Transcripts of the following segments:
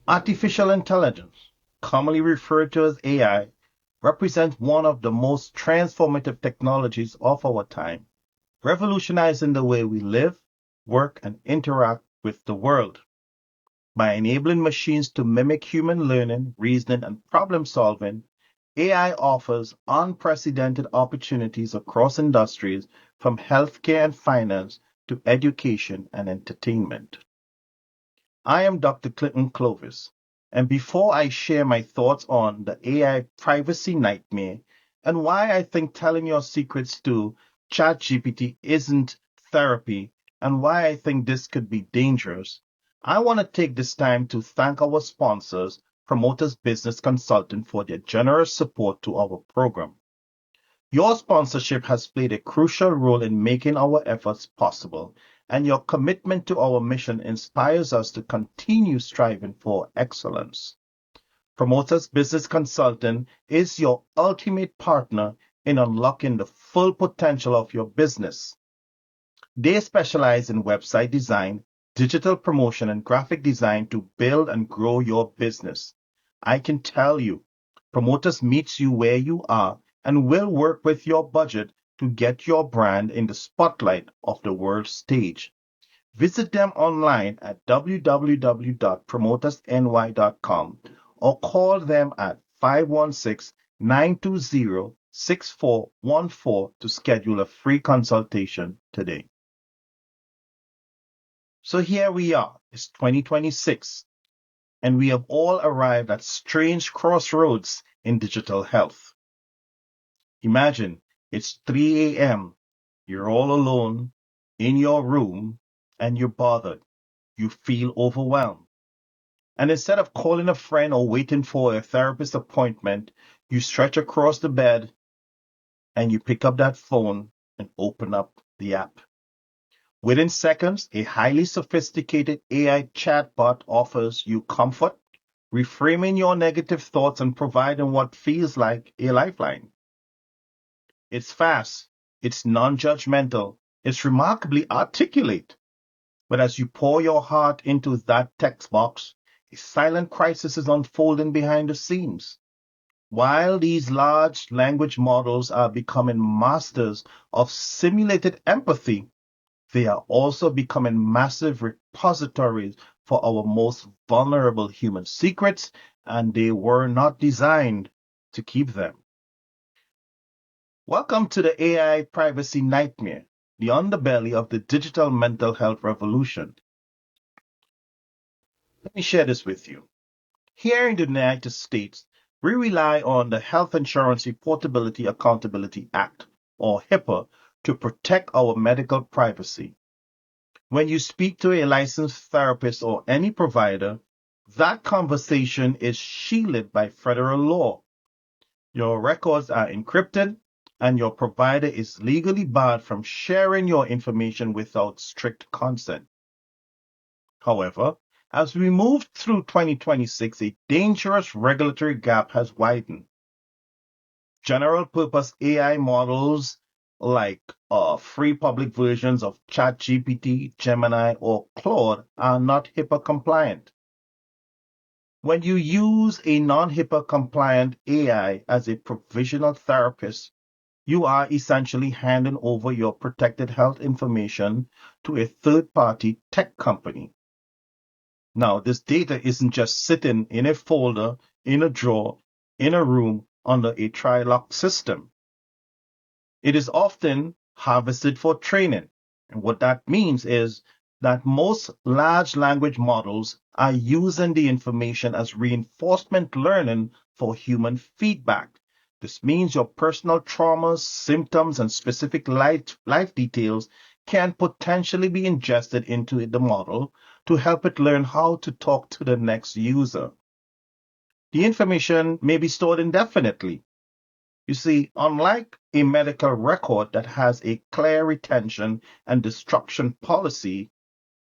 Artificial intelligence, commonly referred to as AI, represents one of the most transformative technologies of our time, revolutionizing the way we live, work, and interact with the world. By enabling machines to mimic human learning, reasoning, and problem solving, AI offers unprecedented opportunities across industries from healthcare and finance to education and entertainment. I am Dr. Clinton Clovis, and before I share my thoughts on the AI privacy nightmare and why I think telling your secrets to ChatGPT isn't therapy and why I think this could be dangerous, I want to take this time to thank our sponsors, Promoters Business Consulting, for their generous support to our program. Your sponsorship has played a crucial role in making our efforts possible, and your commitment to our mission inspires us to continue striving for excellence. Promoters Business Consulting is your ultimate partner in unlocking the full potential of your business. They specialize in website design, digital promotion, and graphic design to build and grow your business. I can tell you, Promoters meets you where you are and will work with your budget to get your brand in the spotlight of the world stage. Visit them online at www.promotersny.com or call them at 516-920-6414 to schedule a free consultation today. So here we are. It's 2026, and we have all arrived at strange crossroads in digital health. Imagine it's 3 a.m. You're all alone in your room and you're bothered. You feel overwhelmed. And instead of calling a friend or waiting for a therapist appointment, you stretch across the bed and you pick up that phone and open up the app. Within seconds, a highly sophisticated AI chatbot offers you comfort, reframing your negative thoughts and providing what feels like a lifeline. It's fast, it's non-judgmental, it's remarkably articulate. But as you pour your heart into that text box, a silent crisis is unfolding behind the scenes. While these large language models are becoming masters of simulated empathy, they are also becoming massive repositories for our most vulnerable human secrets, and they were not designed to keep them. Welcome to the AI privacy nightmare, the underbelly of the digital mental health revolution. Let me share this with you. Here in the United States, we rely on the Health Insurance Reportability Accountability Act, or HIPAA, to protect our medical privacy. When you speak to a licensed therapist or any provider, that conversation is shielded by federal law. Your records are encrypted, and your provider is legally barred from sharing your information without strict consent. However, as we move through 2026, a dangerous regulatory gap has widened. General purpose AI models like free public versions of ChatGPT, Gemini, or Claude are not HIPAA compliant. When you use a non-HIPAA compliant AI as a provisional therapist, you are essentially handing over your protected health information to a third-party tech company. Now, this data isn't just sitting in a folder, in a drawer, in a room under a tri-lock system. It is often harvested for training. And what that means is that most large language models are using the information as reinforcement learning for human feedback. This means your personal traumas, symptoms, and specific life details can potentially be ingested into the model to help it learn how to talk to the next user. The information may be stored indefinitely. You see, unlike a medical record that has a clear retention and destruction policy,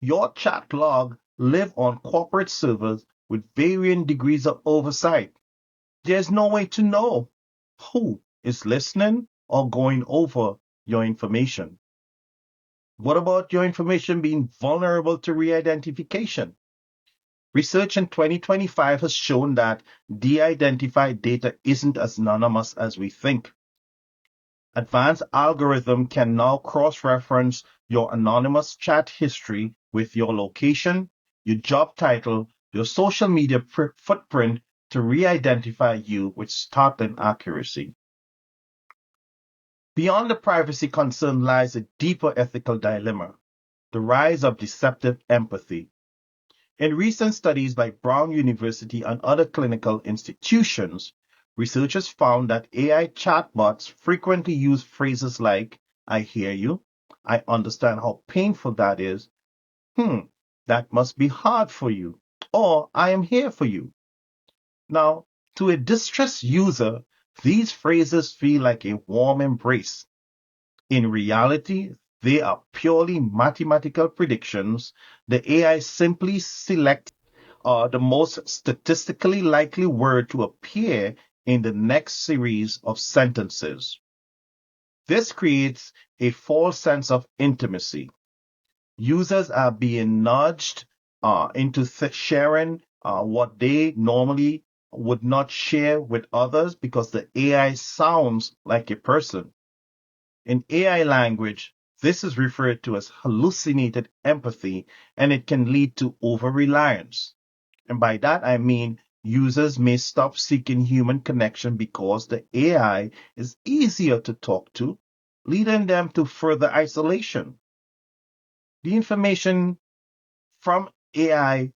your chat log live on corporate servers with varying degrees of oversight. There's no way to know who is listening or going over your information. What about your information being vulnerable to re-identification? Research in 2025 has shown that de-identified data isn't as anonymous as we think. Advanced algorithms can now cross-reference your anonymous chat history with your location, your job title, your social media footprint to re-identify you with startling accuracy. Beyond the privacy concern lies a deeper ethical dilemma, the rise of deceptive empathy. In recent studies by Brown University and other clinical institutions, researchers found that AI chatbots frequently use phrases like, I hear you, I understand how painful that is, hmm, that must be hard for you, or I am here for you. Now, to a distressed user, these phrases feel like a warm embrace. In reality, they are purely mathematical predictions. The AI simply selects the most statistically likely word to appear in the next series of sentences. This creates a false sense of intimacy. Users are being nudged into sharing what they normally would not share with others because the AI sounds like a person. In AI language, this is referred to as hallucinated empathy, and it can lead to over-reliance. And by that, I mean users may stop seeking human connection because the AI is easier to talk to, leading them to further isolation. The information from AI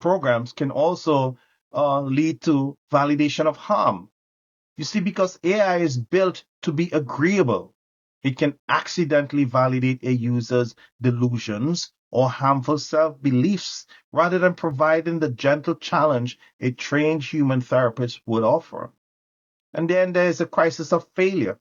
programs can also lead to validation of harm. You see, because AI is built to be agreeable, it can accidentally validate a user's delusions or harmful self beliefs rather than providing the gentle challenge a trained human therapist would offer. And then there's a crisis of failure.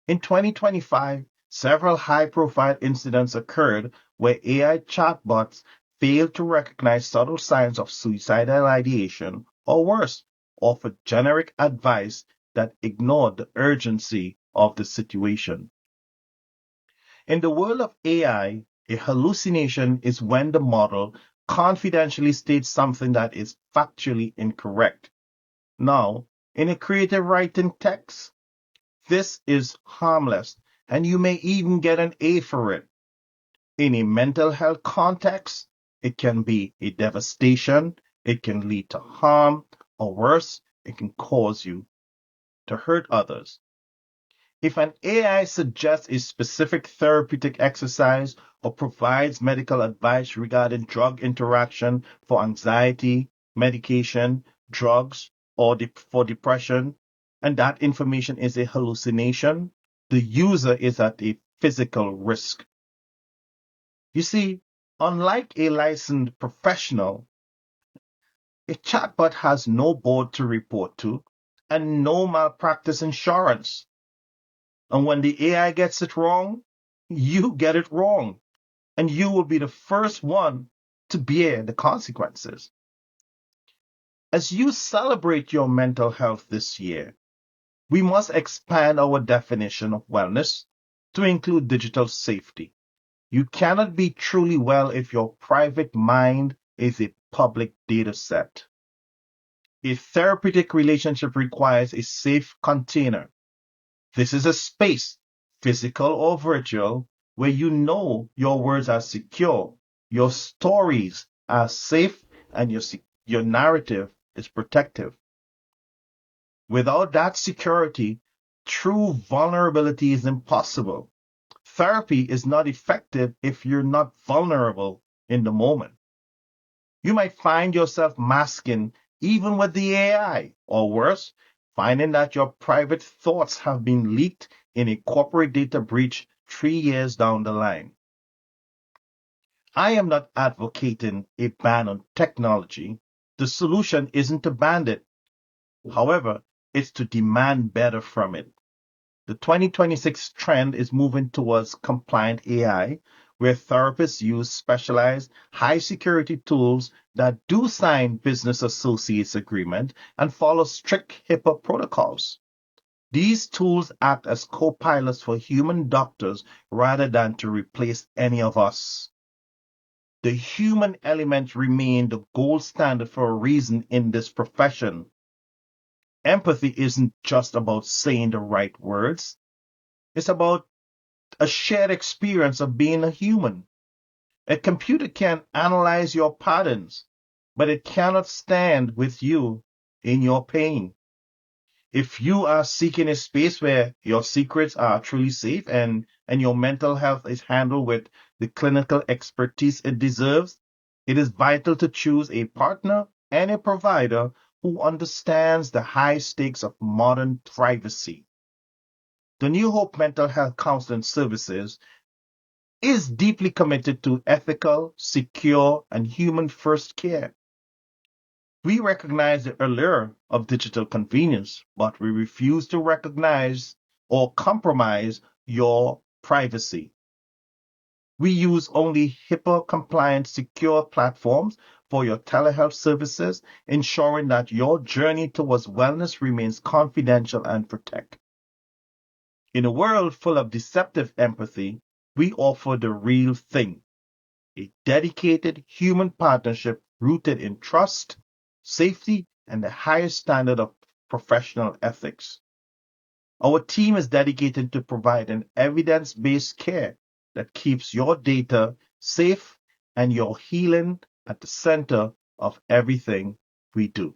In 2025, several high profile incidents occurred where AI chatbots failed to recognize subtle signs of suicidal ideation, or worse, offered generic advice that ignored the urgency of the situation. In the world of AI, a hallucination is when the model confidentially states something that is factually incorrect. Now, in a creative writing text, this is harmless, and you may even get an A for it. In a mental health context, it can be a devastation, it can lead to harm, or worse, it can cause you to hurt others. If an AI suggests a specific therapeutic exercise or provides medical advice regarding drug interaction for anxiety, medication, drugs, or for depression, and that information is a hallucination, the user is at a physical risk. You see, unlike a licensed professional, a chatbot has no board to report to and no malpractice insurance. And when the AI gets it wrong, you get it wrong. And you will be the first one to bear the consequences. As you celebrate your mental health this year, we must expand our definition of wellness to include digital safety. You cannot be truly well if your private mind is a public data set. A therapeutic relationship requires a safe container. This is a space, physical or virtual, where you know your words are secure, your stories are safe, and your narrative is protective. Without that security, true vulnerability is impossible. Therapy is not effective if you're not vulnerable in the moment. You might find yourself masking even with the AI, or worse, finding that your private thoughts have been leaked in a corporate data breach 3 years down the line. I am not advocating a ban on technology. The solution isn't to ban it. However, it's to demand better from it. The 2026 trend is moving towards compliant AI, where therapists use specialized, high security tools that do sign business associates agreement and follow strict HIPAA protocols. These tools act as co-pilots for human doctors rather than to replace any of us. The human element remained the gold standard for a reason in this profession. Empathy isn't just about saying the right words. It's about a shared experience of being a human. A computer can analyze your patterns, but it cannot stand with you in your pain. If you are seeking a space where your secrets are truly safe and your mental health is handled with the clinical expertise it deserves, it is vital to choose a partner and a provider who understands the high stakes of modern privacy. The New Hope Mental Health Counseling Services is deeply committed to ethical, secure, and human first care. We recognize the allure of digital convenience, but we refuse to recognize or compromise your privacy. We use only HIPAA compliant secure platforms for your telehealth services, ensuring that your journey towards wellness remains confidential and protected. In a world full of deceptive empathy, we offer the real thing, a dedicated human partnership rooted in trust, safety, and the highest standard of professional ethics. Our team is dedicated to providing evidence-based care that keeps your data safe and your healing at the center of everything we do.